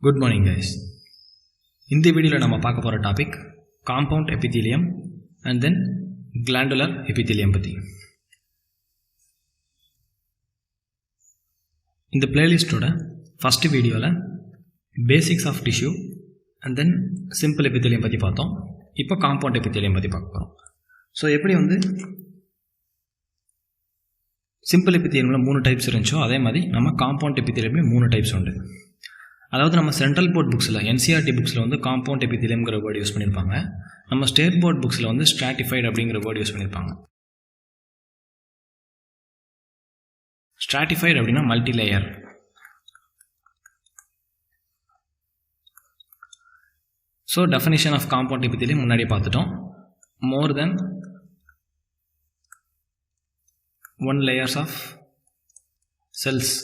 Good morning guys. இந்த வீடியோல நம்ம பார்க்க போற topic compound epithelium and then glandular epithelium பத்தி. இந்த பிளேலிஸ்டோட ஃபர்ஸ்ட் வீடியோல basics of tissue and then simple epithelium பத்தி பார்த்தோம். இப்போ காம்பவுண்ட் எபிதீலியம் பத்தி பார்க்க போறோம். ஸோ எப்படி சிம்பிள் எபிதீலியம்ல 3 டைப்ஸ் இருந்துச்சோ அதே மாதிரி நம்ம காம்பவுண்ட் எபிதீலியம்ல 3 டைப்ஸ் உண்டு. அதாவது நம்ம சென்ட்ரல் போர்ட் புக்ஸில் என்சிஆர்டி புக்ஸில் காம்பவுண்ட் எபிதீலியம்ங்கிற வேர்டு யூஸ் பண்ணியிருப்பாங்க. நம்ம ஸ்டேட் போர்ட் புக்ஸில் ஸ்ட்ராட்டிஃபைடு அப்படிங்கிற வேர்டு யூஸ் பண்ணியிருப்பாங்க. ஸ்ட்ராட்டிஃபைடு அப்படின்னா multi layer. So definition of compound epithelium முன்னாடியே பார்த்துட்டோம். More than 1 layers of cells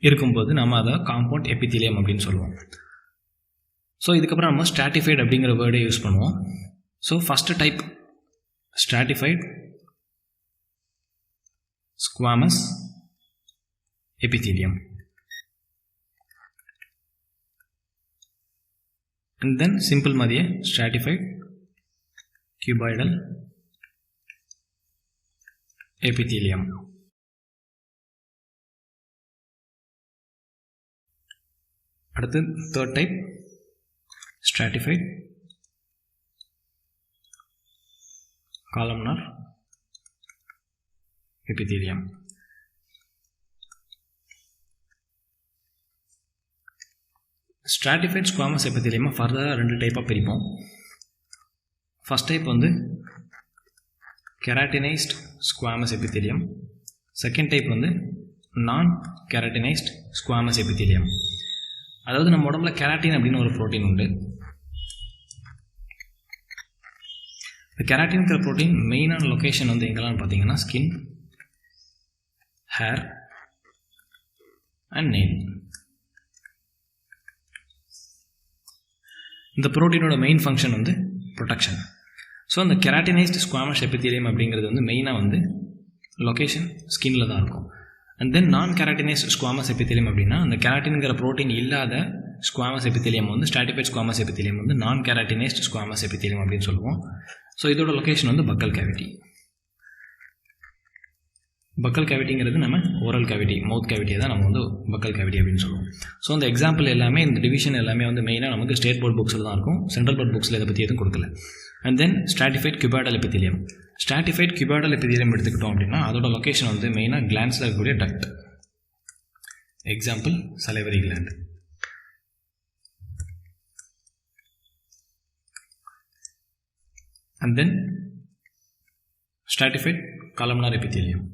இருக்கும்போது நம்ம அதை காம்பவுண்ட் எபிதீலியம் அப்படின்னு சொல்லுவோம். ஸோ இதுக்கப்புறம் நம்ம ஸ்ட்ராட்டிஃபைடு அப்படிங்கிற வேர்டை யூஸ் பண்ணுவோம். So first type stratified squamous epithelium and then simple மாதிரியே ஸ்ட்ராட்டிஃபைடு கியூபாய்டல் எபிதீலியம். அடுத்து third type stratified columnar epithelium. Stratified squamous epithelium ஃபர்தராக 2 டைப்பாக பிரிப்போம். First type keratinised squamous epithelium. Second type non keratinised squamous epithelium. அதாவது நம்ம உடம்புல keratin அப்படின்னு ஒரு ப்ரோட்டீன் உண்டு. இந்த கெராட்டின்கிற ப்ரோட்டீன் மெயினான லொக்கேஷன் எங்கெல்லாம் பார்த்தீங்கன்னா ஸ்கின், ஹேர் அண்ட் நெயில். இந்த ப்ரோட்டீனோட மெயின் ஃபங்க்ஷன் ப்ரொடெக்ஷன். ஸோ அந்த கெராட்டினைஸ்ட் ஸ்குவாமஸ் எபிதீலியம் அப்படிங்கிறது மெயினாக லொக்கேஷன் ஸ்கின்ல தான் இருக்கும். அண்ட் தென் நான் கெராட்டினைஸ்ட் ஸ்குவாமஸ் எபிதீலியம் அப்படின்னா அந்த கெராட்டின்கிற ப்ரோட்டீன் இல்லாத squamous epithelium stratified squamous epithelium நான் கெராட்டினைஸ்ட் ஸ்குவாமஸ் எபிதீலியம் அப்படின்னு சொல்லுவோம். ஸோ இதோட லொக்கேஷன் பக்கல் கேவிட்டி. பக்கல் கேவிட்டிங்கிறது நம்ம ஓரல் கேவிட்டி, மவுத் கேவிட்டியை தான் நம்ம பக்கல் கேவிட்டி அப்படின்னு சொல்லுவோம். ஸோ அந்த எக்ஸாம்பிள் எல்லாமே இந்த டிவிஷன் எல்லாமே மெயினாக நமக்கு ஸ்டேட் போர்ட் புக்ஸில் தான் இருக்கும். சென்ட்ரல் போர்ட் புக்ஸில் இதை பற்றி எதுவும் கொடுக்கல. And then stratified cuboidal epithelium. Stratified cuboidal epithelium எடுத்துக்கிட்டோம் அப்படின்னா அதோட லொக்கேஷன் மெயினாக கிளாண்ட்ஸில் இருக்கக்கூடிய duct. Example salivary gland. And then stratified columnar epithelium.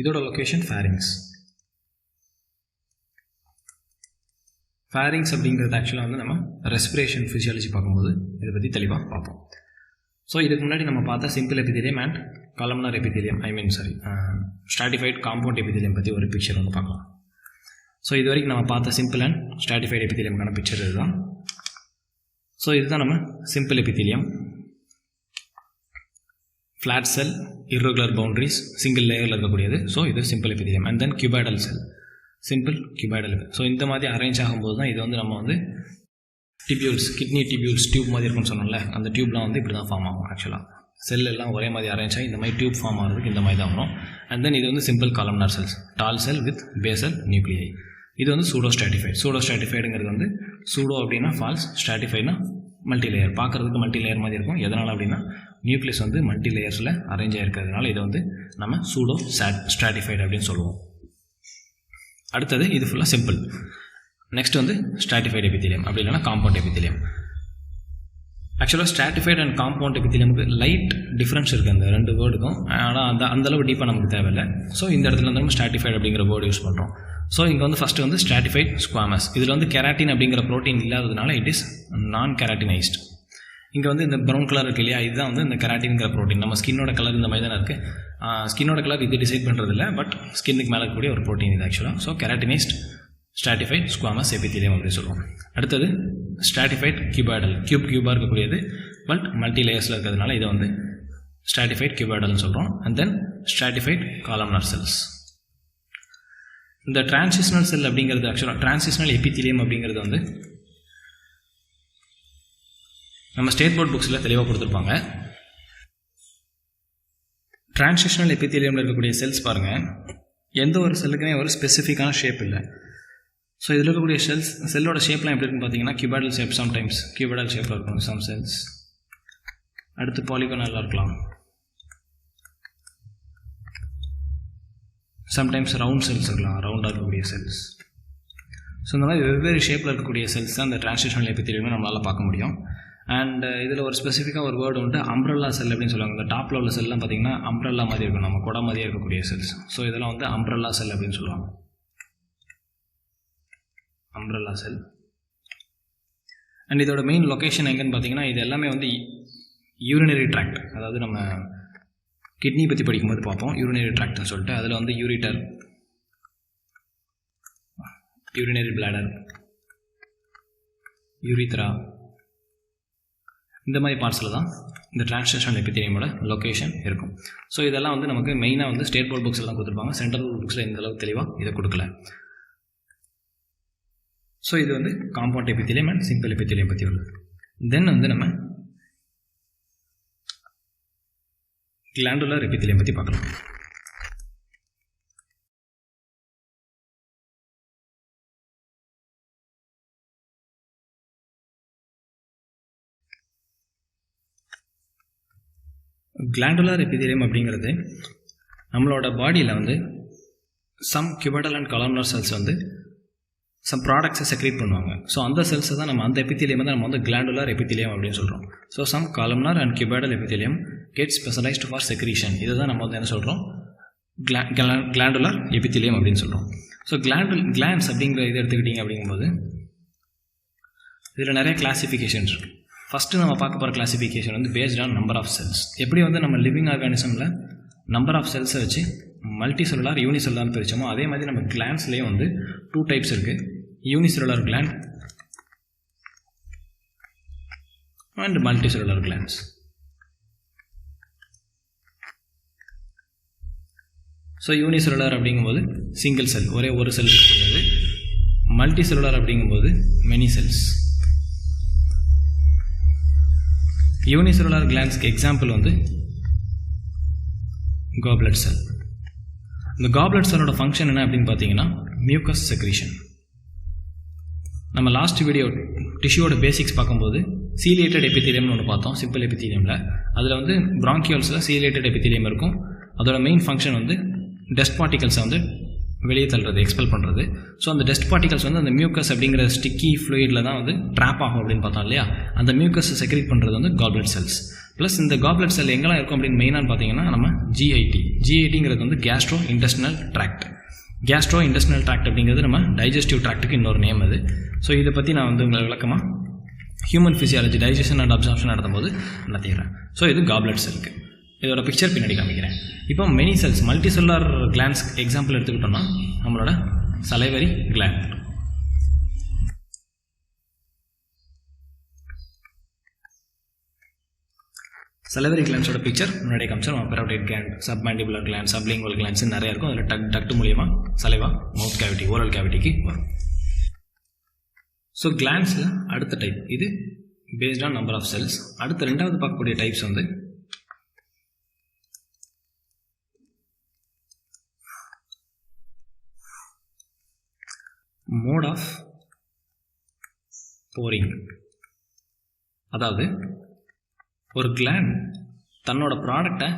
இதோட லொக்கேஷன் ஃபேரிங்ஸ். ஃபேரிங்ஸ் அப்படிங்கிறது ஆக்சுவலாக நம்ம ரெஸ்பிரேஷன் ஃபிசியாலஜி பார்க்கும்போது இதை பற்றி தெளிவாக பார்ப்போம். ஸோ இதுக்கு முன்னாடி நம்ம பார்த்தா simple epithelium and columnar epithelium stratified compound epithelium பற்றி ஒரு பிக்சர் பார்க்கலாம். ஸோ இது வரைக்கும் நம்ம பார்த்த சிம்பிள் அண்ட் ஸ்ட்ராட்டிஃபைடு எபிதீலியம்கான பிக்சர் இதுதான். ஸோ இதுதான் நம்ம சிம்பிள் எபிதீலியம். ஃப்ளாட் செல், இர்ரெகுலர் பவுண்டரிஸ், சிங்கிள் லேயரில் இருக்கக்கூடியது. ஸோ இது simple epithelium. And then cuboidal sell, simple cuboidal. So இந்த மாதிரி அரேஞ்ச் ஆகும்போது தான் இது நம்ம டிபியூல்ஸ், கிட்னி டிபியூல்ஸ் டியூப் மாதிரி இருக்குன்னு சொன்னோம்ல, அந்த டியூப்லாம் இப்படி தான் ஃபார்ம் ஆகும். ஆக்சுவலாக செல் எல்லாம் ஒரே மாதிரி அரேஞ்ச் ஆகி இந்த மாதிரி டியூப் ஃபார்ம் ஆகிறதுக்கு இந்த மாதிரி தான் வரும். அண்ட் தென் இது simple columnar cells, tall cell with basal nuclei. இது சூடோ ஸ்ட்ராட்டிஃபைடு. சூடோ ஸ்ட்ராட்டிஃபைடுங்கிறது சூடோ அப்படின்னா ஃபால்ஸ், ஸ்ட்ராட்டிஃபைடுனா மல்டி லேயர். பார்க்குறதுக்கு மல்டி லேயர் மாதிரி இருக்கும். எதனால் அப்படின்னா நியூக்ளியஸ் மல்டி லேயர்ஸில் அரேஞ்ச் ஆகிருக்கிறதுனால இதை நம்ம சூடோ ஸ்ட்ராட்டிஃபைடு அப்படின்னு சொல்லுவோம். அடுத்தது இது ஃபுல்லாக சிம்பிள். நெக்ஸ்ட் ஸ்ட்ராட்டிஃபைடு எபிதீலியம் அப்படி இல்லைனா காம்பவுண்ட் எபிதீலியம். ஆக்சுவலாக ஸ்ட்ராட்டிஃபைடு அண்ட் காம்பவுண்ட் எபிதீலியமுக்கு லைட் டிஃப்ரென்ஸ் இருக்குது அந்த 2 வேர்டுக்கும். ஆனால் அந்தளவு டீப்பாக நமக்கு தேவையில்லை. ஸோ இந்த இடத்துல நம்ம ஸ்ட்ராட்டிஃபைடு அப்படிங்கிற வேர்டு யூஸ் பண்ணுறோம். ஸோ இங்கே ஃபஸ்ட்டு ஸ்ட்ராட்டிஃபைடு ஸ்குவாமஸ். இதில் கெராட்டின் அப்படிங்கிற ப்ரோட்டீன் இல்லாததுனால இட் இஸ் நான் கெராட்டினைஸ்ட். இங்கே இந்த ப்ரௌன் கலர் இருக்கு இல்லையா, இதுதான் இந்த கெராட்டின்கிற ப்ரோட்டீன். நம்ம ஸ்கின்னோட கலர் இந்த மாதிரி தானே இருக்குது. ஸ்கின்னோட கலர் இது டிசைட் பண்ணுறதில்ல, பட் ஸ்கின்னுக்கு மேலே இருக்கக்கூடிய ஒரு ப்ரோட்டீன் இது ஆக்சுவலாக. ஸோ கெராட்டினைஸ்ட் ஸ்ட்ராட்டிஃபைடு ஸ்குவாமஸ் எபிதீலியம் அப்படின்னு சொல்லுவோம். அடுத்தது ஸ்ட்ராட்டிஃபைடு கியூபாய்டல். கியூபாக இருக்கக்கூடியது பட் மல்டி லேயர்ஸில் இருக்கிறதுனால இதை ஸ்ட்ராட்டிஃபைடு கியூபாய்டல்னு சொல்கிறோம். And then stratified columnar cells. இந்த டிரான்சிஷனல் செல் அப்படிங்கிறது ஆக்சுவலாக டிரான்சிஷனல் எபிதீலியம் அப்படிங்கிறது நம்ம ஸ்டேட் போர்ட் புக்ஸில் தெளிவாக கொடுத்துருப்பாங்க. டிரான்சிஷனல் எபித்தீலியமில் இருக்கக்கூடிய செல்ஸ் பாருங்கள், எந்த ஒரு செல்லுக்குமே ஒரு ஸ்பெசிஃபிக்கான ஷேப் இல்லை. ஸோ இதில் இருக்கக்கூடிய செல்லோட ஷேப்லாம் எப்படி இருக்குன்னு பார்த்தீங்கன்னா கியூபாய்டல் ஷேப், சம்டைம்ஸ் கியூபாய்டல் ஷேப்பில் இருக்கும் சம் செல்ஸ். அடுத்து பாலிகோனலாக இருக்கலாம், சம்டைம்ஸ் ரவுண்ட் செல்ஸ் இருக்கலாம், ரவுண்டாக இருக்கக்கூடிய செல்ஸ். ஸோ இந்த மாதிரி வெவ்வேறு ஷேப்பில் இருக்கக்கூடிய செல்ஸ் தான் இந்த டிரான்சிஷனல் எபித்தீலியம் நம்மளால் பார்க்க முடியும். அண்ட் இதில் ஒரு ஸ்பெசிஃபிக்காக ஒரு வேர்டு வந்து அம்ப்ரெல்லா செல் அப்படின்னு சொல்லுவாங்க. இந்த டாப்பில் உள்ள செல்லாம் பார்த்திங்கன்னா அம்ப்ரெல்லா மாதிரி இருக்கும், நம்ம குடை மாதிரியே இருக்கக்கூடிய செல்ஸ். ஸோ இதெல்லாம் வந்து அம்ப்ரெல்லா செல் அப்படின்னு சொல்லுவாங்க, அம்ப்ரெல்லா செல். அண்ட் இதோட மெயின் லொக்கேஷன் எங்கன்னு பார்த்தீங்கன்னா இது எல்லாமே வந்து யூரினரி ட்ராக்ட், அதாவது நம்ம கிட்னி பற்றி படிக்கும்போது பார்ப்போம் யூரினரி ட்ராக்ட்னு சொல்லிட்டு. அதில் வந்து யூரிட்டர், யூரினரி பிளாடர், யூரித்ரா, இந்த மாதிரி பார்ட்ஸில் தான் இந்த டிரான்சிஷனல் எபித்தீலியமோட லொக்கேஷன் இருக்கும். ஸோ இதெல்லாம் வந்து நமக்கு மெயினாக வந்து ஸ்டேட் போர்ட் புக்ஸில் தான் கொடுத்துருப்பாங்க, சென்ட்ரல் போர்ட் புக்ஸில் இந்த அளவுக்கு தெளிவாக இதை கொடுக்கல. ஸோ இது வந்து compound epithelium and simple epithelium பற்றி உள்ளது. தென் வந்து நம்ம கிளாண்டுலர் எபித்தீலியம் பற்றி பார்க்கலாம். கிளாண்டுலர் எபித்தீலியம் அப்படிங்கிறது நம்மளோட பாடியில் வந்து some cuboidal and columnar cells வந்து சம் ப்ராடக்ட்ஸை செக்ரேட் பண்ணுவாங்க. ஸோ அந்த செல்ஸை தான் நம்ம அந்த எபித்தீலியம் தான் நம்ம வந்து கிளாண்டுலர் எபித்தீலியம் அப்படின்னு சொல்கிறோம். So some columnar and cuboidal epithelium get specialised for secretion. இதை தான் நம்ம வந்து என்ன சொல்கிறோம், கிளாண்டுலர் எபித்தீலியம் அப்படின்னு சொல்கிறோம். ஸோ கிளாண்ட்ஸ் அப்படிங்கிற இதை எடுத்துக்கிட்டிங்க அப்படிங்கும்போது இதில் நிறைய கிளாசிஃபிகேஷன்ஸ் இருக்குது. ஃபஸ்ட்டு நம்ம பார்க்க போகிற கிளாசிஃபிகேஷன் வந்து based on number of cells. எப்படி வந்து நம்ம லிவிங் ஆர்கானிசமில் நம்பர் ஆஃப் செல்ஸை வச்சு மல்டி செல்லுலார் யூனிசெல்லுலார் பிரித்தோமோ அதே மாதிரி நம்ம கிளாண்ட்ஸ்லேயும் வந்து 2 டைப்ஸ் இருக்குது, unicellular gland and multi cellular glands. So unicellular அப்படிங்கும்போது சிங்கிள் செல், ஒரே ஒரு செல் இருக்கக்கூடியது. மல்டி செல்லுலார் அப்படிங்கும்போது மெனி செல்ஸ். யூனிசெல்லுலார் கிளாண்ட்ஸ்க்கு எக்ஸாம்பிள் வந்து காப்லெட் செல். இந்த காப்லெட் செல்லோட ஃபங்க்ஷன் என்ன அப்படின்னு பார்த்தீங்கன்னா மியூக்கஸ் செக்ரீஷன். நம்ம லாஸ்ட் வீடியோ டிஷ்யூவோட பேசிக்ஸ் பார்க்கும்போது சீலியேட்டட் எபித்தீலியம்னு ஒன்று பார்த்தோம் சிம்பிள் எபித்தீலியமில். அதில் வந்து பிராங்கியோல்ஸில் சீலியேட்டட் எபித்தீலியம் இருக்கும். அதோட மெயின் ஃபங்க்ஷன் வந்து டஸ்ட் பார்ட்டிகல்ஸை வந்து வெளியே தள்ளுறது, எக்ஸ்பெல் பண்ணுறது. ஸோ அந்த டஸ்ட் பார்ட்டிகல்ஸ் வந்து அந்த மியூக்கஸ் அப்படிங்கிற ஸ்டிக்கி ஃப்ளூயிடில் தான் வந்து ட்ராப் ஆகும் அப்படின்னு பார்த்தோம் இல்லையா. அந்த மியூக்கஸை செக்ரேட் பண்ணுறது வந்து காப்லெட் செல்ஸ். ப்ளஸ் இந்த காப்லெட் செல் எங்கெல்லாம் இருக்கும் அப்படின்னு மெயினாக பார்த்தீங்கன்னா நம்ம ஜிஐடிங்கிறது வந்து gastrointestinal tract. Gastrointestinal tract அப்படிங்கிறது நம்ம டைஜஸ்டிவ் ட்ராக்ட்டுக்கு இன்னொரு நேம் அது. ஸோ இதை பற்றி நான் வந்து உங்களுக்கு விளக்கமாக human physiology digestion and absorption நடத்தும்போது நடத்திடுறேன். ஸோ இது காப்லெட் செல்க்கு. இதோட பிக்சர் பின்னாடி காமிக்கிறேன். இப்போ many cells multi cellular glands example எடுத்துக்கிட்டோம்னா நம்மளோட சலைவரி கிளாண்ட். சலைவரி கிளாண்ட்ஸோட பிக்சர் முன்னாடி காமிச்சோம். Parotid gland, submandibular gland, sublingual glands நிறைய இருக்கும். அதில் டக்ட் மூலியமாக சலைவா மவுத் கேவிட்டி, ஓரல் கேவிட்டிக்கு வரும். ஸோ கிளாண்ட்ஸில் அடுத்த டைப் இது based on number of cells. அடுத்த ரெண்டாவது பார்க்கக்கூடிய டைப்ஸ் வந்து மோட் ஆஃப் போரிங். அதாவது ஒரு கிளாண்ட் தன்னோட ப்ராடக்டை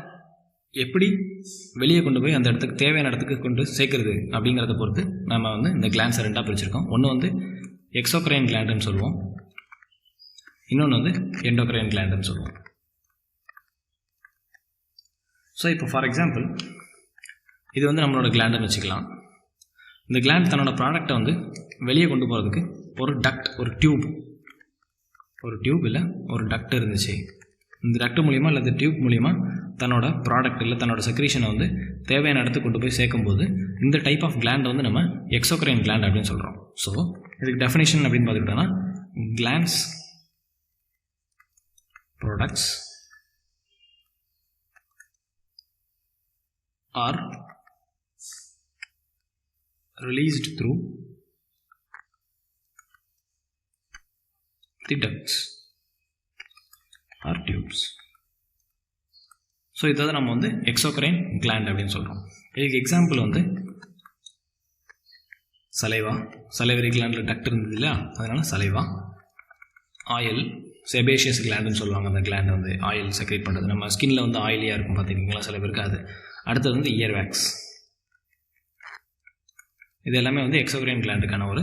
எப்படி வெளியே கொண்டு போய் அந்த இடத்துக்கு தேவையான இடத்துக்கு கொண்டு சேர்க்குறது அப்படிங்கிறத பொறுத்து நம்ம வந்து இந்த கிளாண்ட்ஸை ரெண்டாக பிரிச்சிருக்கோம். ஒன்று வந்து எக்ஸோக்ரைன் கிளாண்டுன்னு சொல்லுவோம், இன்னொன்று வந்து எண்டோக்ரைன் கிளாண்டுன்னு சொல்லுவோம். ஸோ இப்போ ஃபார் எக்ஸாம்பிள் இது வந்து நம்மளோட கிளாண்டுன்னு வச்சுக்கலாம். இந்த கிளாண்ட் தன்னோட ப்ராடக்டை வந்து வெளியே கொண்டு போகிறதுக்கு ஒரு டக்ட், ஒரு டியூப் இல்லை ஒரு டக்ட் இருந்துச்சு. இந்த டக்ட் மூலிமா இல்லை இந்த டியூப் மூலிமா தன்னோட ப்ராடக்ட் இல்லை தன்னோட செக்ரீஷனை வந்து தேவையான இடத்துக்கு கொண்டு போய் சேர்க்கும்போது இந்த டைப் ஆஃப் கிளாண்டை வந்து நம்ம எக்ஸோக்ரைன் கிளாண்ட் அப்படின்னு சொல்கிறோம். ஸோ இதுக்கு டெஃபினேஷன் அப்படின்னு பார்த்துக்கிட்டோன்னா glands products are released through the ducts. Or tubes. So இதை நம்ம வந்து எக்ஸோக்ரைன் கிளாண்ட் அப்படின்னு சொல்கிறோம். இதுக்கு எக்ஸாம்பிள் வந்து சலைவரி கிளாண்டில் டக்ட் இருந்தது இல்லையா, அதனால் சலைவா. ஆயில், செபேஷியஸ் கிளாண்டுன்னு சொல்லுவாங்க. அந்த கிளாண்ட் வந்து ஆயில் செக்ரேட் பண்ணுறது. நம்ம ஸ்கின்ல வந்து ஆயிலியாக இருக்கும் பார்த்துக்கிங்களா சில பேருக்கு, அது. அடுத்தது வந்து இயர் வேக்ஸ். இது எல்லாமே வந்து எக்ஸோக்ரைன் கிளாண்டுக்கான ஒரு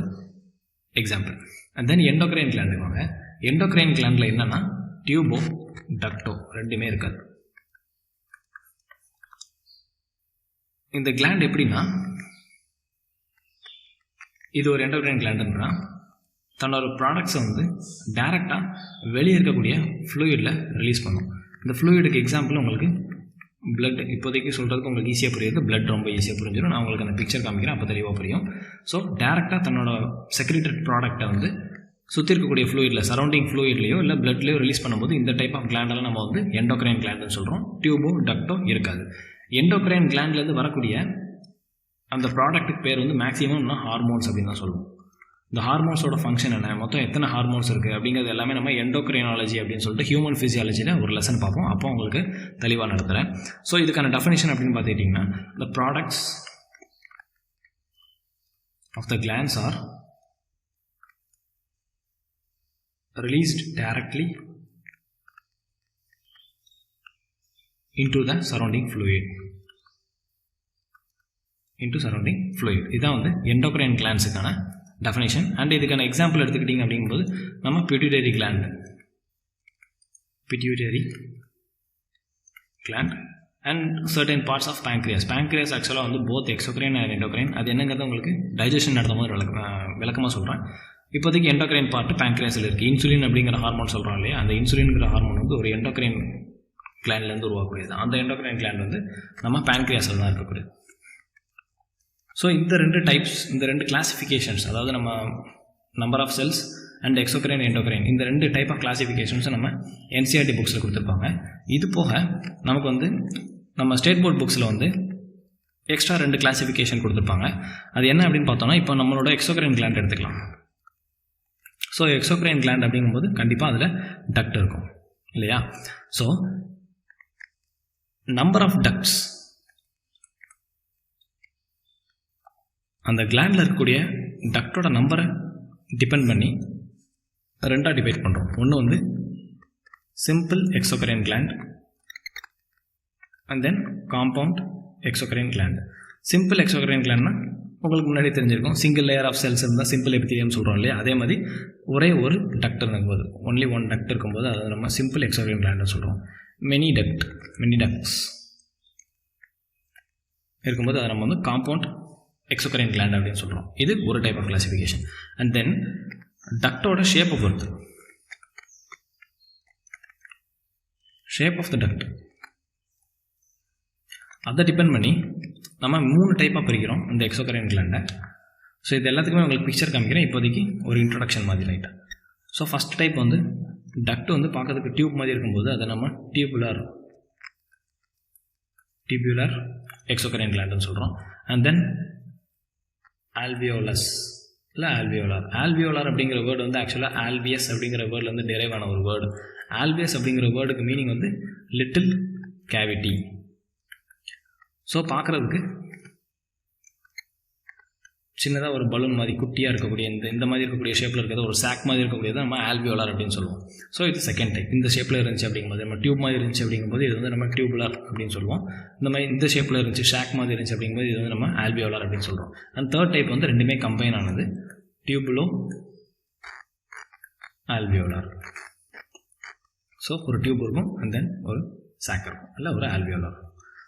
எக்ஸாம்பிள். அண்ட் தென் எண்டோக்ரைன் கிளாண்டுக்கு வாங்க. எண்டோக்ரைன் கிளாண்டில் என்னென்னா டியூபோ டக்டோ ரெண்டுமே இருக்காது. இந்த கிளாண்ட் எப்படின்னா, இது ஒரு எண்டோக்ரைன் கிளாண்டுன்னா தன்னோட ப்ராடக்ட்ஸை வந்து டைரெக்டாக வெளியே இருக்கக்கூடிய ஃப்ளூயிடில் ரிலீஸ் பண்ணும். இந்த ஃப்ளூயிடுக்கு எக்ஸாம்பிள் உங்களுக்கு பிளட். இப்போதைக்கு சொல்கிறதுக்கு உங்களுக்கு ஈஸியாக புரியுது, பிளட் ரொம்ப ஈஸியாக புரிஞ்சிடும். நான் உங்களுக்கு அந்த பிக்சர் காமிக்கிறேன், அப்போ தெளிவாக புரியும். ஸோ டேரெக்டாக தன்னோட செக்ரேட்டட் ப்ராடக்ட்டை வந்து சுற்றி இருக்கக்கூடிய ஃப்ளூயிடில், சரௌண்டிங் ஃப்ளூயிட்லையோ இல்லை பிளட்லையோ ரிலீஸ் பண்ணும்போது இந்த டைப் ஆஃப் கிளாண்டெல்லாம் நம்ம வந்து எண்டோக்ரைன் கிளாண்டுன்னு சொல்கிறோம். டியூபோ டக்டோ இருக்காது. எண்டோக்ரைன் கிளாண்ட்லேருந்து வரக்கூடிய அந்த ப்ராடக்ட்டுக்கு பேர் வந்து மேக்ஸிமம் ஹார்மோன்ஸ் அப்படின்னு தான் சொல்லுவோம். இந்த ஹார்மோன்ஸோட ஃபங்க்ஷன் என்ன, மொத்தம் எத்தனை ஹார்மோன்ஸ் இருக்குது அப்படிங்கிறது எல்லாமே நம்ம எண்டோக்ரைனாலஜி அப்படின்னு சொல்லிட்டு ஹியூமன் ஃபிசியாலஜியில் ஒரு லெசன் பார்ப்போம். அப்போ உங்களுக்கு தெளிவாக நடத்துகிறேன். ஸோ இதுக்கான டெஃபினேஷன் அப்படின்னு பார்த்துக்கிட்டிங்கன்னா, the products of the glands are released directly into the surrounding fluid. இதுதான் வந்து எண்டோக்ரைன் கிளாண்ட்ஸுக்கான டெஃபினேஷன். அண்ட் இதுக்கான எக்ஸாம்பிள் எடுத்துக்கிட்டிங்க அப்படிங்கும்போது நம்ம pituitary gland and certain parts of pancreas. Pancreas ஆக்சுவலாக வந்து போத் எக்ஸோக்ரைன் அண்ட் எண்டோக்ரைன். அது என்னங்கிறது உங்களுக்கு டைஜஷன் நடத்தும் போது விளக்கமாக சொல்கிறேன். இப்போதைக்கு எண்டோக்ரைன் பார்ட்டு பேங்க்ரியாஸில் இருக்குது. இன்சுலின் அப்படிங்கிற ஹார்மோன் சொல்கிறோம் இல்லையா, அந்த இன்சுலின்ங்கிற ஹார்மோன் வந்து ஒரு எண்டோக்ரைன் கிளாண்ட்லேருந்து உருவாக்கக்கூடியது. அந்த எண்டோக்ரைன் கிளாண்ட் வந்து நம்ம பேங்க்ரியாஸில் தான் இருக்கக்கூடியது. ஸோ இந்த ரெண்டு கிளாசிஃபிகேஷன்ஸ், அதாவது நம்ம number of cells and exocrine endocrine, இந்த ரெண்டு டைப் ஆஃப் கிளாசிஃபிகேஷன்ஸை நம்ம என்சிஆர்டி புக்ஸில் கொடுத்துருப்பாங்க. இது போக நமக்கு வந்து நம்ம ஸ்டேட் போர்ட் புக்ஸில் வந்து எக்ஸ்ட்ரா 2 கிளாசிஃபிகேஷன் கொடுத்துருப்பாங்க. அது என்ன அப்படின்னு பார்த்தோம்னா, இப்போ நம்மளோட எக்ஸோக்ரைன் கிளாண்ட் எடுத்துக்கலாம். ஸோ எக்ஸோக்ரைன் கிளாண்ட் அப்படிங்கும்போது கண்டிப்பாக அதில் டக்ட் இருக்கும் இல்லையா. ஸோ நம்பர் ஆஃப் டக்ட்ஸ், அந்த கிளாண்டில் இருக்கக்கூடிய டக்டோட நம்பரை டிபெண்ட் பண்ணி 2ஆக டிவைட் பண்ணுறோம். ஒன்று வந்து simple exocrine gland and then compound exocrine gland. Simple exocrine கிளாண்ட்னா உங்களுக்கு முன்னாடி தெரிஞ்சிருக்கும், சிங்கிள் லேயர் ஆஃப் செல்ஸ் இருந்தால் சிம்பிள் எபித்தீலியம் சொல்கிறோம் இல்லையா. அதே மாதிரி ஒரே ஒரு டக்ட் இருக்கும்போது, ஒன்லி ஒன் டக்ட் இருக்கும்போது அதை நம்ம சிம்பிள் எக்ஸோக்ரைன் கிளாண்ட்னு சொல்கிறோம். மெனி டக்ட்ஸ் இருக்கும்போது அதை நம்ம வந்து காம்பவுண்ட் எக்ஸோக்ரைன் கிளாண்ட் அப்படின்னு சொல்கிறோம். இது ஒரு type of classification. And then டக்டோட ஷேப்பை பொறுத்து, ஷேப் ஆஃப் த டக்ட் அதை டிபெண்ட் பண்ணி நம்ம 3 டைப்பாக பிரிக்கிறோம் இந்த எக்ஸோக்ரைன் கிளாண்டை. ஸோ இது எல்லாத்துக்குமே உங்களுக்கு பிக்சர் காமிக்கிறேன் இப்போதைக்கு, ஒரு இன்ட்ரடக்ஷன் மாதிரி ரைட்டாக. ஸோ ஃபஸ்ட் டைப் வந்து டக்ட் வந்து பார்க்கறதுக்கு டியூப் மாதிரி இருக்கும்போது அதை நம்ம டியூபுலர் எக்ஸோக்ரைன் கிளாண்டுன்னு சொல்கிறோம். அண்ட் தென் ஆல்வியோலஸ் இல்லை ஆல்வியோலார் அப்படிங்கிற வேர்டு வந்து ஆக்சுவலாக ஆல்வியஸ் அப்படிங்கிற வேர்ட்லேருந்து டெரைவ் ஆன ஒரு வேர்டு. ஆல்வியஸ் அப்படிங்கிற வேர்டுக்கு மீனிங் வந்து லிட்டில் கேவிட்டி. ஸோ பார்க்குறதுக்கு சின்னதாக ஒரு பலூன் மாதிரி குட்டியாக இருக்கக்கூடிய இந்த மாதிரி இருக்கக்கூடிய ஷேப்பில் இருக்கிறது, ஒரு சாக் மாதிரி இருக்கக்கூடியது நம்ம ஆல்வியோலார் அப்படின்னு சொல்லுவோம். ஸோ இது செகண்ட் டைப். இந்த ஷேப்பில் இருந்துச்சு அப்படிங்கும்போது, நம்ம டியூப் மாதிரி இருந்துச்சு அப்படிங்கும்போது இது வந்து நம்ம டியூபுலர் அப்படின்னு சொல்லுவோம். இந்த ஷேப்பில் இருந்துச்சு, ஷாக் மாதிரி இருந்துச்சு அப்படிங்கும்போது இது வந்து நம்ம ஆல்வியோலார் அப்படின்னு சொல்கிறோம். அண்ட் தேர்ட் டைப் வந்து ரெண்டுமே கம்பைன் ஆனது, டியூபுலோ ஆல்வியோலார். ஸோ ஒரு டியூப் இருக்கும் அண்ட் தென் ஒரு சாக் இருக்கும், இல்லை ஒரு ஆல்வியோலார்.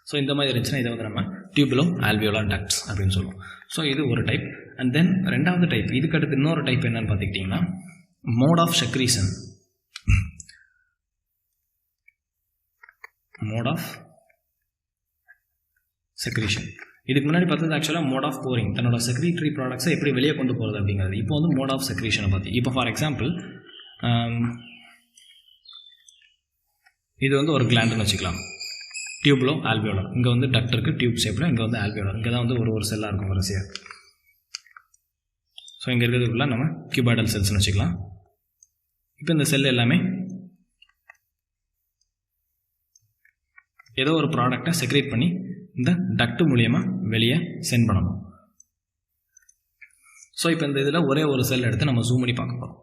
ஸோ இந்த மாதிரி இருந்துச்சுன்னா இதை வந்து நம்ம டியூபுலோ ஆல்வியோலார் டக்ட்ஸ் அப்படின்னு சொல்லுவோம். ஸோ இது ஒரு டைப். அண்ட் தென் ரெண்டாவது டைப், இதுக்கு அடுத்து இன்னொரு டைப் என்னன்னு பார்த்துக்கிட்டிங்கன்னா மோட் ஆஃப் செக்ரீஷன். இதுக்கு முன்னாடி பார்த்தது ஆக்சுவலாக மோட் ஆஃப் போரிங், தன்னோட செக்ரீட்டரி ப்ராடக்ட்ஸை எப்படி வெளியே கொண்டு போகிறது அப்படிங்கிறது. இப்போ வந்து மோட் ஆஃப் செக்ரீஷனை பார்த்து, இப்போ ஃபார் எக்ஸாம்பிள் இது வந்து ஒரு கிளாண்டுன்னு வச்சுக்கலாம், டியூப்லோ ஆல்வியோலார். இங்கே வந்து டக்ட் இருக்குது டியூப் ஷேப்பில், இங்கே வந்து ஆல்வியோலார். இங்கே தான் வந்து ஒரு செல்லாக இருக்கும் வரிசையாக. ஸோ இங்கே இருக்கிறதுக்குள்ள நம்ம கியூபாய்டல் செல்ஸ்னு வச்சுக்கலாம். இப்போ இந்த செல் எல்லாமே ஏதோ ஒரு ப்ராடக்டை செக்ரேட் பண்ணி இந்த டக்ட் மூலியமாக வெளியே சென்ட் பண்ணணும். ஸோ இப்போ இந்த இதில் ஒரே ஒரு செல் எடுத்து நம்ம ஜூம் பண்ணி பார்க்க போகிறோம்.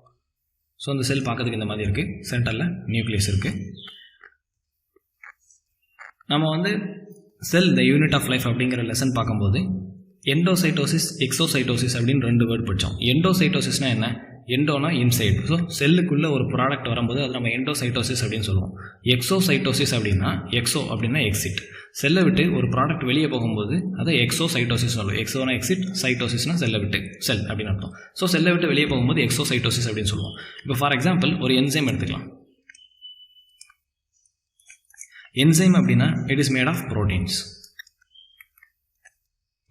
ஸோ இந்த செல் பார்க்கறதுக்கு இந்த மாதிரி இருக்குது. சென்டரில் நியூக்ளியஸ் இருக்குது. நம்ம வந்து செல் த யூனிட் ஆஃப் லைஃப் அப்படிங்கிற லெசன் பார்க்கும்போது எண்டோசைட்டோசிஸ், எக்ஸோசைட்டோசிஸ் அப்படின்னு 2 வேர்ட் படித்தோம். எண்டோசைட்டோசிஸ்னால் என்ன? எண்டோனா இன்சைட். ஸோ செல்லுக்குள்ளே ஒரு ப்ராடக்ட் வரும்போது அது நம்ம எண்டோசைட்டோசிஸ் அப்படின்னு சொல்லுவோம். எக்ஸோசைட்டோசிஸ் அப்படின்னா எக்ஸிட். செல்லை விட்டு ஒரு ப்ராடக்ட் வெளியே போகும்போது அதை எக்ஸோசைட்டோசிஸ் சொல்லுவோம். எக்ஸோனா எக்ஸிட், சைட்டோசிஸ்னா செல்லை விட்டு, செல் அப்படின்னு அர்த்தம். ஸோ செல்லை விட்டு வெளியே போகும்போது எக்ஸோசைட்டோசிஸ் அப்படின்னு சொல்லுவோம். இப்போ ஃபார் எக்ஸாம்பிள் ஒரு என்சைம் எடுத்துக்கலாம். என்சைம் அப்படின்னா it is made of proteins.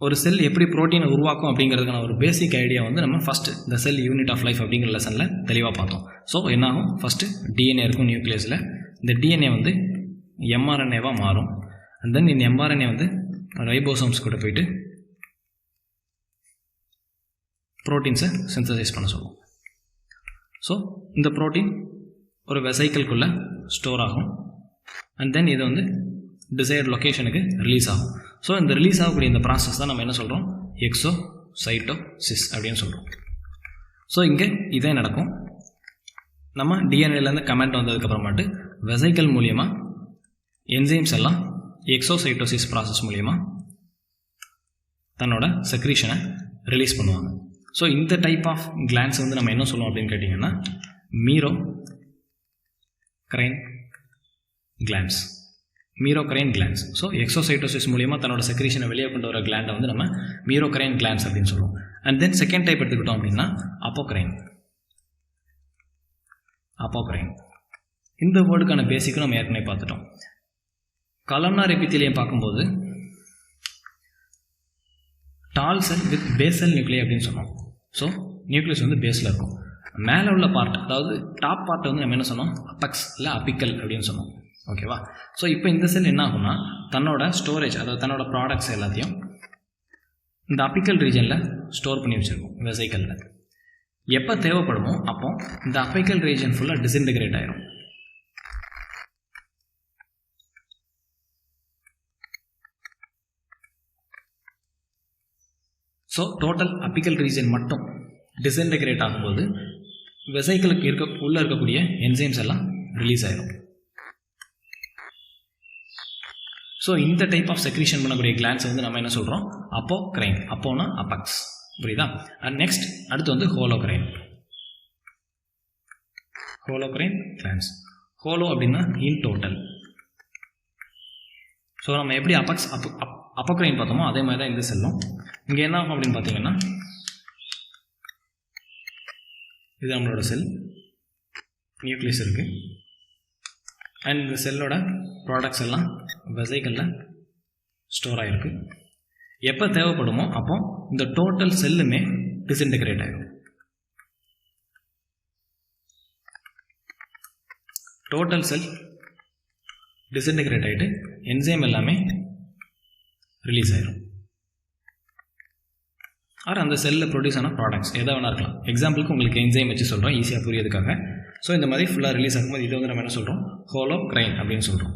ஒரு செல் எப்படி ப்ரோட்டீனை உருவாக்கும் அப்படிங்கிறதுக்கான ஒரு பேசிக் ஐடியா வந்து நம்ம ஃபஸ்ட்டு இந்த செல் யூனிட் ஆஃப் லைஃப் அப்படிங்கிற லெசனில் தெளிவாக பார்த்தோம். ஸோ என்னாகும், ஃபஸ்ட்டு டிஎன்ஏ இருக்கும் நியூக்ளியஸில். இந்த டிஎன்ஏ வந்து எம்ஆர்என்ஏவாக மாறும். அண்ட் தென் இந்த எம்ஆர்என்ஏ வந்து ரைபோசோம்ஸ் கூட போயிட்டு ப்ரோட்டீன்ஸை சிந்தசைஸ் பண்ண சொல்லுவோம். ஸோ இந்த ப்ரோட்டீன் ஒரு வெசைக்கிள்குள்ளே ஸ்டோர் ஆகும். அண்ட் தென் இது வந்து டிசைர்ட் லொக்கேஷனுக்கு ரிலீஸ் ஆகும். ஸோ இந்த ரிலீஸ் ஆகக்கூடிய இந்த ப்ராசஸ் தான் நம்ம என்ன சொல்கிறோம், எக்ஸோசைட்டோசிஸ் அப்படின்னு சொல்கிறோம். ஸோ இங்கே இதே நடக்கும். நம்ம டிஎன்ஏலேருந்து கமெண்ட் வந்ததுக்கப்புறமாட்டு வெசைக்கிள் மூலியமாக என்சைம்ஸ் எல்லாம் எக்ஸோசைட்டோசிஸ் ப்ராசஸ் மூலியமாக தன்னோட செக்ரீஷனை ரிலீஸ் பண்ணுவாங்க. ஸோ இந்த டைப் ஆஃப் கிளான்ஸ் வந்து நம்ம என்ன சொல்லுவோம் அப்படின்னு கேட்டிங்கன்னா மீரோக்ரைன் கிளான்ஸ். ஸோ எக்ஸோசைட்டோசிஸ் மூலியமாக தன்னோட செக்ரீஷனை வெளியே கொண்டு வர கிளாண்டை வந்து நம்ம மீரோக்ரைன் கிளான்ஸ் அப்படின்னு சொல்லுவோம். அண்ட் தென் செகண்ட் டைப் எடுத்துக்கிட்டோம் அப்படின்னா அப்போக்ரைன். இந்த வேர்டுக்கான பேசிக்கும் நம்ம ஏற்கனவே பார்த்துட்டோம். காலம்னார் எபித்தீலியம் பார்க்கும்போது டால் செல் வித் பேசல் நியூக்ளியை அப்படின்னு சொன்னோம். ஸோ நியூக்ளியஸ் வந்து பேஸில் இருக்கும். மேலே உள்ள பார்ட், அதாவது டாப் பார்ட் வந்து நம்ம என்ன சொன்னோம், அப்பெக்ஸ் இல்லை அப்பிக்கல் அப்படின்னு சொன்னோம். ஓகேவா? ஸோ இப்போ இந்த செல் என்ன ஆகும்னா தன்னோட ஸ்டோரேஜ், அதாவது தன்னோட ப்ராடக்ட்ஸ் எல்லாத்தையும் இந்த அப்பிக்கல் ரீஜனில் ஸ்டோர் பண்ணி வச்சுருக்கோம் வெசைக்கிளில். எப்போ தேவைப்படுமோ அப்போ இந்த அப்பிக்கல் ரீஜன் ஃபுல்லாக டிஸ்இன்டகிரேட் ஆயிரும். ஸோ டோட்டல் அப்பிக்கல் ரீஜன் மட்டும் டிஸ்இன்டகிரேட் ஆகும்போது வெசைக்கிளுக்கு உள்ளே இருக்கக்கூடிய என்சைம்ஸ் எல்லாம் ரிலீஸ் ஆயிரும். ஸோ இந்த டைப் ஆஃப் செக்ரீஷன் பண்ணக்கூடிய கிளான்ஸ் வந்து நம்ம என்ன சொல்கிறோம், அப்போக்ரைன். அப்போனா அப்பெக்ஸ், புரியுதா? அண்ட் நெக்ஸ்ட் அடுத்து வந்து ஹோலோக்ரைன் கிளான்ஸ். ஹோலோ அப்படின்னா இன் டோட்டல். ஸோ நம்ம எப்படி அப்போக்ரைன் பார்த்தோமோ அதே மாதிரி தான் இந்த செல்லும். இங்கே என்ன ஆகும் அப்படின்னு பார்த்தீங்கன்னா இது நம்மளோட செல், நியூக்ளியஸ் இருக்குது. அண்ட் இந்த செல்லோட ப்ராடக்ட்ஸ் எல்லாம் வெசைக்கிளில் ஸ்டோர் ஆகிருக்கு. எப்போ தேவைப்படுமோ அப்போ இந்த டோட்டல் செல்லுமே டிஸ்இன்டகிரேட் ஆகிடும். டோட்டல் செல் டிஸ்இன்டகிரேட் ஆகிட்டு என்சைம் எல்லாமே ரிலீஸ் ஆகிடும். ஆர் அந்த செல்லில் ப்ரொடியூஸ் ஆன ப்ராடக்ட்ஸ் எதை வேணா இருக்கலாம். எக்ஸாம்பிளுக்கு உங்களுக்கு என்சைம் வச்சு சொல்கிறோம் ஈஸியாக புரியதுக்காக. ஸோ இந்த மாதிரி ஃபுல்லாக ரிலீஸ் ஆகும்போது இது வந்து நம்ம என்ன சொல்கிறோம், ஹோலோக்ரைன் அப்படின்னு சொல்கிறோம்.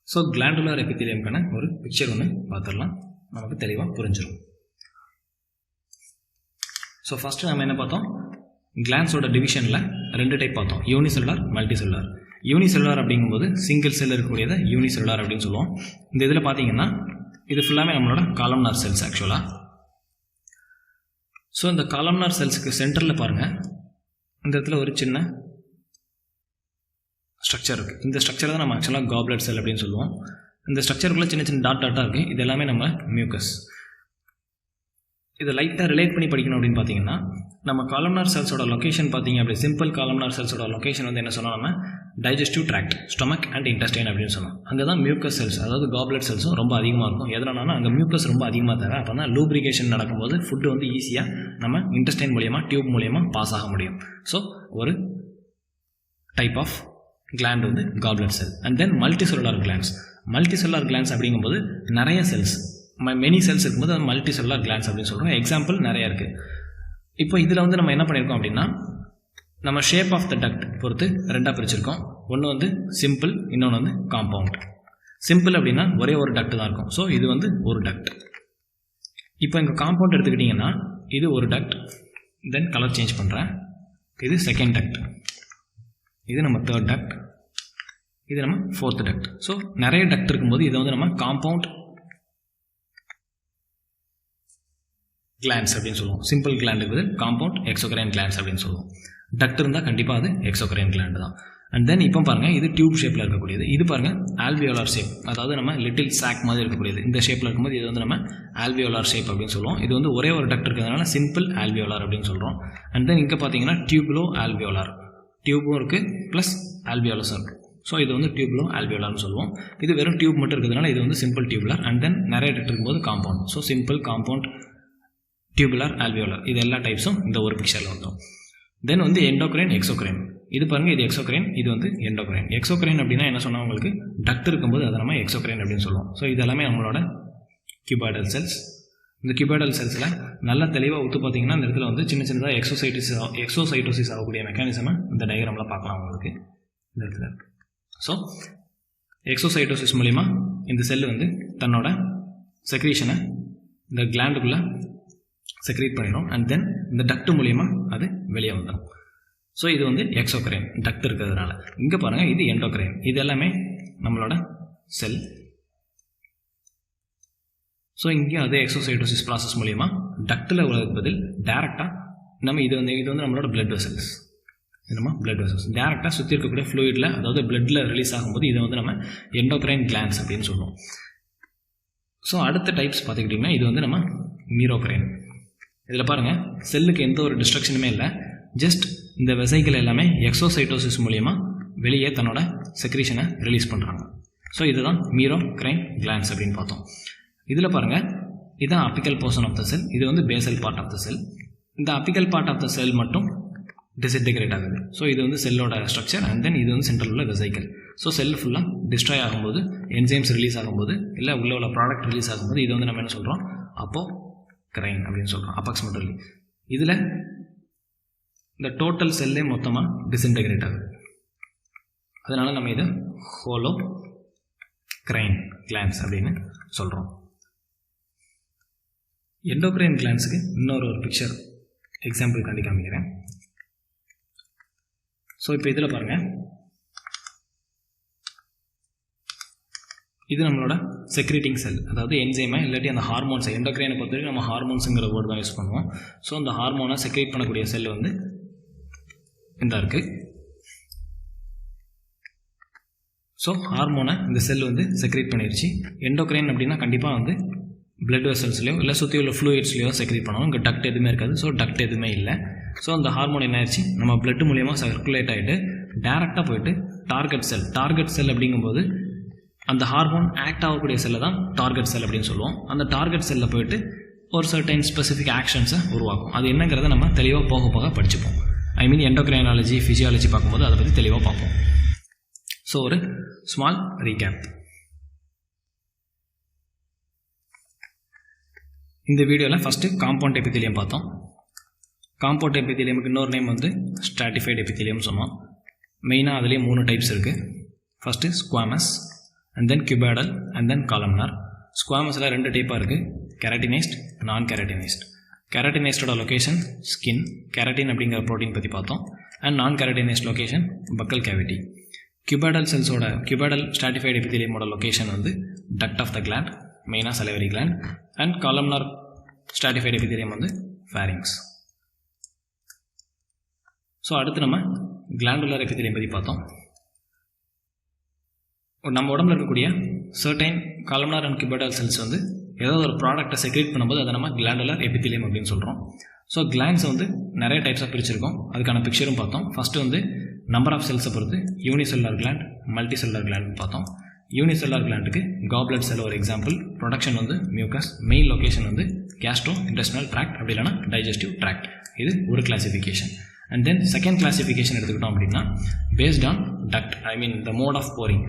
ஸோ கிளாண்டுலர் எபித்தீலியம்கான ஒரு பிக்சர் ஒன்று பார்த்துடலாம், நமக்கு தெளிவாக புரிஞ்சிடும். ஸோ ஃபஸ்ட்டு நம்ம என்ன பார்த்தோம், கிளான்ஸோட டிவிஷனில் 2 டைப் பார்த்தோம், யூனிசெல்லுலார், மல்டிசெல்லுலார். யூனிசெல்லுலார் அப்படிங்கும்போது சிங்கிள் செல் இருக்கக்கூடியதை யூனிசெல்லுலார் அப்படின்னு சொல்லுவோம். இந்த இதில் பார்த்தீங்கன்னா இது ஃபுல்லாமே நம்மளோட காலம்னார் செல்ஸ் ஆக்சுவலாக. ஸோ இந்த காலம்னார் செல்ஸுக்கு சென்டரில் பாருங்கள், இந்த இடத்துல ஒரு சின்ன ஸ்ட்ரக்சர் இருக்குது. இந்த ஸ்ட்ரக்சர் தான் நம்ம ஆக்சுவலாக காப்லெட் செல் அப்படின்னு சொல்லுவோம். இந்த ஸ்ட்ரக்சருக்குள்ளே சின்ன சின்ன டாட்டாக இருக்குது. இது எல்லாமே நம்ம மியூக்கஸ். இதை லைட்டாக ரிலேட் பண்ணி படிக்கணும் அப்படின்னு பார்த்தீங்கன்னா நம்ம காலம்னார் செல்ஸோட லொக்கேஷன் பார்த்தீங்க அப்படி சிம்பிள் காலம்னார் செல்ஸோட லொக்கேஷன் வந்து என்ன சொன்னோம், நம்ம digestive tract, stomach and intestine அப்படின்னு சொன்னோம். அங்கே தான் மியூக்கஸ் செல்ஸ், அதாவது காப்லெட் செல்ஸும் ரொம்ப அதிகமாக இருக்கும். எதனாலனா அங்கே மியூக்கஸ் ரொம்ப அதிகமாக தேவை. அப்போ தான் லூப்ரிகேஷன் நடக்கும்போது ஃபுட்டு வந்து ஈஸியாக நம்ம இன்டெஸ்டைன் மூலியமாக, டியூப் மூலியமாக பாஸ் ஆக முடியும். ஸோ ஒரு டைப் ஆஃப் கிளாண்ட் வந்து goblet sell. And then multicellular glands அப்படிங்கும்போது நிறைய செல்ஸ், மெனி செல்ஸ் இருக்கும்போது அது மல்டிசெல்லுலார் கிளாண்ட்ஸ் அப்படின்னு சொல்கிறோம். எக்ஸாம்பிள் நிறையா இருக்குது. இப்போ இதில் வந்து நம்ம என்ன பண்ணியிருக்கோம் அப்படின்னா நம்ம ஷேப் ஆஃப் த டக்ட் பொறுத்து ரெண்டாக பிரிச்சிருக்கோம். ஒன்று வந்து சிம்பிள், இன்னொன்று வந்து காம்பவுண்ட். சிம்பிள் அப்படின்னா ஒரே ஒரு டக்ட் தான் இருக்கும். ஸோ இது வந்து ஒரு டக்ட். இப்போ இங்கே காம்பவுண்ட் எடுத்துக்கிட்டிங்கன்னா இது ஒரு டக்ட், தென் கலர் சேஞ்ச் பண்ணுறேன். இது செகண்ட் டக்ட், இது நம்ம தேர்ட் டக்ட், இது நம்ம ஃபோர்த் டக்ட். ஸோ நிறைய டக்ட் இருக்கும்போது இதை வந்து நம்ம காம்பவுண்ட் கிளான்ஸ் அப்படின்னு சொல்லுவோம். சிம்பிள் கிளாண்ட் இருக்குது, காம்பவுண்ட் எக்ஸோக்ரைன் கிளான்ஸ் அப்படின்னு சொல்லுவோம். டக்ட் இருந்தால் கண்டிப்பாக அது எக்ஸோக்ரைன் கிளாண்ட் தான். அண்ட் தென் இப்போ பாருங்கள், இது டியூப் ஷேப்பில் இருக்கக்கூடியது. இது பாருங்கள் ஆல்வியோலார் ஷேப், அதாவது நம்ம லிட்டில் சாக் மாதிரி இருக்கக்கூடியது. இந்த ஷேப்பில் இருக்கும்போது இது வந்து நம்ம ஆல்வியோலார் ஷேப் அப்படின்னு சொல்லுவோம். இது வந்து ஒரே ஒரு டக்ட் இருக்கிறதுனால சிம்பிள் ஆல்வியோலார் அப்படின்னு சொல்கிறோம். அண்ட் தென் இங்கே பார்த்தீங்கன்னா டியூப்லோ ஆல்வியோலார், டியூபும் இருக்குது ப்ளஸ் ஆல்வியோலஸும் இருக்குது. ஸோ இது வந்து டியூப்லோ ஆல்வியோலார்னு சொல்லுவோம். இது வெறும் டியூப் மட்டும் இருக்கிறதுனால இது வந்து சிம்பிள் டியூபுலர். அண்ட் தென் நிறைய டக்ட் இருக்கும்போது compound. So simple, compound, tubular, alveolar, இது எல்லா டைப்ஸும் இந்த ஒரு பிக்சரில் வந்துடும். தென் வந்து எண்டோக்ரைன், எக்ஸோக்ரைன். இது பாருங்கள், இது எக்ஸோக்ரைன், இது வந்து எண்டோக்ரைன். எக்ஸோக்ரைன் அப்படின்னா என்ன சொன்னால் உங்களுக்கு டக்ட் இருக்கும்போது அதை நம்ம எக்ஸோக்ரைன் அப்படின்னு சொல்லுவோம். ஸோ இது எல்லாமே நம்மளோட கியூபாய்டல் செல்ஸ். இந்த கியூபாய்டல் செல்ஸில் நல்லா தெளிவாக ஊற்று பார்த்தீங்கன்னா இந்த இடத்துல வந்து சின்ன சின்னதாக எக்ஸோசைட்டோசிஸ் ஆகக்கூடிய மெக்கானிசமை இந்த டயக்ராமில் பார்க்கலாம் உங்களுக்கு இந்த இடத்துல. ஸோ எக்ஸோசைட்டோசிஸ் மூலிமா இந்த செல் வந்து தன்னோட செக்ரீஷனை இந்த கிளாண்டுக்குள்ளே செக்ரேட் பண்ணிடும். அண்ட் தென் இந்த டக்ட் மூலிமா அது வெளியே வந்துடும். ஸோ இது வந்து எக்ஸோக்ரைன், டக்ட் இருக்கிறதுனால. இங்கே பாருங்கள், இது எண்டோக்ரைன். இது எல்லாமே நம்மளோட செல். ஸோ இங்கேயும் அதே எக்ஸோசைட்டோசிஸ் ப்ராசஸ் மூலிமா டக்டில் உள்ளதுக்கு பதில் டேரெக்டாக நம்ம இது வந்து நம்மளோட பிளட் வெசல்ஸ். நம்ம பிளட் வெசல்ஸ் டேரெக்டாக சுற்றி இருக்கக்கூடிய ஃப்ளூயிடில், அதாவது பிளட்டில் ரிலீஸ் ஆகும்போது இதை வந்து நம்ம எண்டோக்ரைன் கிளான்ஸ் அப்படின்னு சொல்லுவோம். ஸோ அடுத்த டைப்ஸ் பார்த்துக்கிட்டிங்கன்னா இது வந்து நம்ம மீரோக்ரைன். இதில் பாருங்கள், செல்லுக்கு எந்த ஒரு டிஸ்ட்ரக்ஷனுமே இல்லை. ஜஸ்ட் இந்த வெசைக்கிள் எல்லாமே எக்ஸோசைட்டோசிஸ் மூலிமா வெளியே தன்னோட செக்ரீஷனை ரிலீஸ் பண்ணுறாங்க. ஸோ இதுதான் மீரோக்ரைன் கிளான்ஸ் அப்படின்னு பார்த்தோம். இதில் பாருங்கள், இதுதான் அப்பிக்கல் போர்ஷன் ஆஃப் த செல், இது வந்து பேசல் பார்ட் ஆஃப் த செல். இந்த அப்பிக்கல் பார்ட் ஆஃப் த செல் மட்டும் டிஸ்இன்டெகிரேட் ஆகுது. ஸோ இது வந்து செல்லோட ஸ்ட்ரக்சர். அண்ட் தென் இது வந்து சென்ட்ரல் உள்ள வெசைக்கிள். ஸோ செல் ஃபுல்லாக டிஸ்ட்ராய் ஆகும்போது, என்சைம்ஸ் ரிலீஸ் ஆகும்போது, இல்லை உள்ள ப்ராடக்ட் ரிலீஸ் ஆகும்போது இது வந்து நம்ம என்ன சொல்கிறோம், அப்போக்ரைன் அப்படின்னு சொல்கிறோம், அப்பாக்சிமெட்ரலி. இதில் இந்த டோட்டல் செல்லே மொத்தமாக டிஸ்இன்டெகிரேட் ஆகுது. அதனால் நம்ம இதை ஹோலோக்ரைன் கிளான்ஸ் அப்படின்னு சொல்கிறோம். எண்டோக்ரைன் கிளான்ஸுக்கு இன்னொரு பிக்சர் எக்ஸாம்பிள் காண்டி காமிக்கிறேன். ஸோ இப்போ இதில் பாருங்கள், இது நம்மளோட செக்ரேட்டிங் செல், அதாவது என்சைமை இல்லாட்டி அந்த ஹார்மோன்ஸை. எண்டோக்ரைனை பொறுத்த வரைக்கும் நம்ம ஹார்மோன்ஸுங்கிற வேர்டு தான் யூஸ் பண்ணுவோம். ஸோ அந்த ஹார்மோனை செக்ரேட் பண்ணக்கூடிய செல் வந்து இந்த இருக்குது. ஸோ ஹார்மோனை இந்த செல் வந்து செக்ரேட் பண்ணிடுச்சு. எண்டோக்ரைன் அப்படின்னா கண்டிப்பாக வந்து பிளட் வெசல்ஸ்லையோ இல்லை சுற்றி உள்ள ஃப்ளூயிட்ஸ்லையோ செக்ரேட் பண்ணணும். இங்கே டக்ட் எதுவுமே இருக்காது. ஸோ டக்ட் எதுவுமே இல்லை. ஸோ அந்த ஹார்மோன் என்ன ஆயிடுச்சு, நம்ம பிளட் மூலியமாக சர்க்குலேட் ஆகிட்டு டேரெக்டாக போயிட்டு டார்கெட் செல் அப்படிங்கும்போது அந்த ஹார்மோன் ஆக்ட் ஆகக்கூடிய செல்லை தான் டார்கெட் செல் அப்படின்னு சொல்லுவோம். அந்த டார்கெட் செல்லில் போயிட்டு ஒரு சர்டைன் ஸ்பெசிஃபிக் ஆக்ஷன்ஸை உருவாக்கும். அது என்னங்கிறத நம்ம தெளிவாக போக படிச்சுப்போம். ஐ மீன் எண்டோக்ரைனாலஜி, ஃபிசியாலஜி பார்க்கும்போது அதை பற்றி தெளிவாக பார்ப்போம். ஸோ ஒரு ஸ்மால் ரீகேப். இந்த வீடியோவில் ஃபஸ்ட்டு காம்பவுண்ட் எபித்தீலியம் பார்த்தோம். காம்பவுண்ட் எபித்தீலியமுக்கு இன்னொரு நேம் வந்து ஸ்ட்ராட்டிஃபைடு எபித்தீலியம் சொன்னோம். மெயினாக அதுலேயே 3 டைப்ஸ் இருக்குது. First squamous, and then cuboidal, and then columnar. ஸ்குவாமஸில் 2 டைப்பாக இருக்குது, கெராட்டினைஸ்ட், நான் கெராட்டினைஸ்ட். கெராட்டினைஸ்டோட லொக்கேஷன் ஸ்கின், கெராட்டின் அப்படிங்கிற ப்ரோட்டீன் பற்றி பார்த்தோம். And non keratinised location buccal cavity. Cuboidal stratified எபித்தீலியமோட லொக்கேஷன் வந்து டக்ட் ஆஃப் த கிளாண்ட், மெயினாக salivary gland. And columnar stratified epithelium வந்து ஃபேரிங்ஸ். ஸோ அடுத்து நம்ம கிளாண்டுலர் எபித்தீலியம் பற்றி பார்த்தோம். நம்ம உடம்புல இருக்கக்கூடிய certain columnar and cuboidal cells வந்து ஏதாவது ஒரு ப்ராடக்ட்டை செக்ரேட் பண்ணும்போது அதை நம்ம கிளாண்டுலர் எபித்தீலியம் அப்படின்னு சொல்கிறோம். ஸோ கிளாண்ட்ஸ் வந்து நிறைய டைப்ஸாக பிரிச்சிருக்கோம். அதுக்கான பிக்சரும் பார்த்தோம். ஃபஸ்ட்டு வந்து நம்பர் ஆஃப் செல்ஸை பொறுத்து unicellular gland, multicellular gland பார்த்தோம். யூனிசெல்லார் கிளாண்டுக்கு காப்லெட் செல் ஒரு எக்ஸாம்பிள். ப்ரொடக்ஷன் வந்து மியூக்கஸ், மெயின் லொக்கேஷன் வந்து கேஸ்ட்ரோ இன்டெஸ்டினல் ட்ராக்ட், அப்படி இல்லைனா டைஜஸ்டிவ் ட்ராக்ட். இது ஒரு classification. And then second classification எடுத்துக்கிட்டோம் அப்படின்னா based on duct, I mean the mode of boring.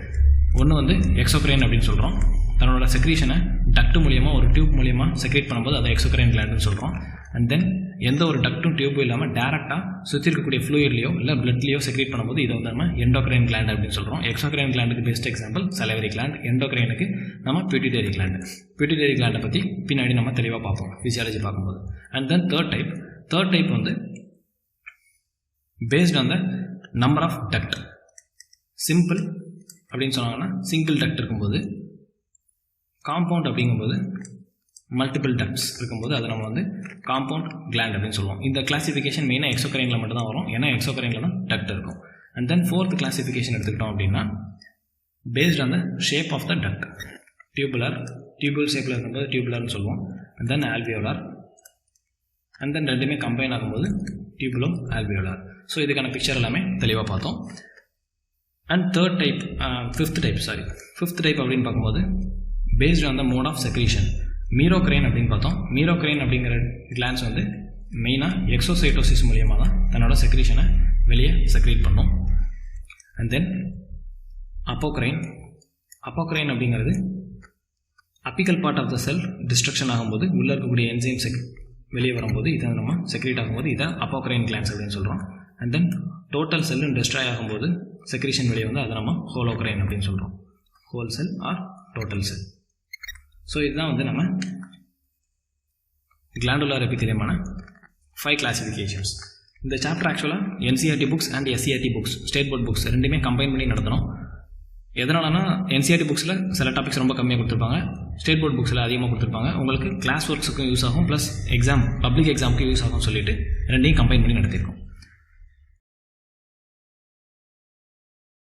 ஒன்று வந்து எக்ஸோக்ரைன் அப்படின்னு சொல்கிறோம். தன்னோட செக்ரீஷனை டக்ட் மூலியமாக ஒரு டியூப் மூலியமாக செக்ரேட் பண்ணும்போது அதை எக்ஸோக்ரைன் கிளாண்டுன்னு சொல்கிறோம். அண்ட் தென் எந்த ஒரு டக்டும் டியூபும் இல்லாமல் டேரெக்டாக சுற்றி இருக்கக்கூடிய ஃப்ளூயிட்லையோ இல்லை பிளட்லையோ செக்ரேட் பண்ணும்போது இதை வந்து நம்ம எண்டோக்ரைன் கிளாண்ட் அப்படின்னு சொல்கிறோம். எக்ஸோக்ரைன் கிளாண்டுக்கு பெஸ்ட் எக்ஸாம்பிள் சலைவரி கிளாண்ட், எண்டோக்ரைனுக்கு நம்ம பியூட்டிட்டரி கிளாண்டு. பியூட்டிட்டரி கிளாண்டை பற்றி பின்னாடி நம்ம தெளிவாக பார்ப்போம் ஃபிசியாலஜி பார்க்கும்போது. அண்ட் தென் தேர்ட் டைப் வந்து based on the number of duct. Simple அப்படின்னு சொன்னாங்கன்னா சிங்கிள் டக்ட் இருக்கும்போது, காம்பவுண்ட் அப்படிங்கும்போது மல்டிபிள் டக்ட்ஸ் இருக்கும்போது அதை நம்ம வந்து காம்பவுண்ட் கிளாண்ட் அப்படின்னு சொல்லுவோம். இந்த கிளாசிஃபிகேஷன் மெயினாக எக்ஸோக்ரைனில் மட்டும் தான் வரும், ஏன்னா எக்ஸோக்ரைனில் தான் டக்ட் இருக்கும். அண்ட் தென் ஃபோர்த் கிளாசிஃபிகேஷன் எடுத்துக்கிட்டோம் அப்படின்னா based on the shape of the duct. Tubule ஷேப்பில் இருக்கும்போது டியூபுலர்னு சொல்லுவோம். And then alveolar, and then ரெண்டுமே கம்பைன் ஆகும்போது டியூபுலோ ஆல்வியோலார். ஸோ இதுக்கான பிக்சர் எல்லாமே தெளிவாக பார்த்தோம். அண்ட் ஃபிஃப்த் டைப் அப்படின்னு பார்க்கும்போது based on the mode of secretion. Merocrine அப்படின்னு பார்த்தோம். மீரோக்ரைன் அப்படிங்கிற கிளான்ஸ் வந்து மெயினாக எக்ஸோசைட்டோசிஸ் மூலியமாக தான் தன்னோட செக்ரீஷனை வெளியே செக்ரீட் பண்ணும். அண்ட் தென் அப்போக்ரைன் அப்படிங்கிறது apical part of the cell destruction ஆகும்போது உள்ளே இருக்கக்கூடிய என்சைம் வெளியே வரும்போது இதை நம்ம செக்ரீட் ஆகும்போது இதை அப்போக்ரைன் கிளான்ஸ் அப்படின்னு சொல்கிறோம். அண்ட் தென் டோட்டல் செல்லும் டெஸ்ட்ராய் ஆகும்போது செக்ரீஷன் வெளியே வந்து அதை நம்ம ஹோலோக்ரைன் அப்படின்னு சொல்கிறோம். Whole cell or total cell. So இதுதான் வந்து நம்ம கிளாண்டுலார் எபித்தீலியமான 5 கிளாசிஃபிகேஷன்ஸ். இந்த சாப்டர் ஆக்சுவலாக NCERT books and SCERT books, state board books ரெண்டுமே கம்பைன் பண்ணி நடத்தணும். எதனாலனா NCERT புக்ஸில் சில டாபிக்ஸ் ரொம்ப கம்மியாக கொடுத்துருப்பாங்க, ஸ்டேட் போர்ட் புக்ஸில் அதிகமாக கொடுத்துருப்பாங்க. உங்களுக்கு கிளாஸ் ஒர்க்ஸுக்கும் யூஸ் ஆகும், ப்ளஸ் பப்ளிக் எக்ஸாமுக்கு யூஸ் ஆகும் சொல்லிட்டு ரெண்டையும் கம்பைன் பண்ணி நடத்திருக்கோம்.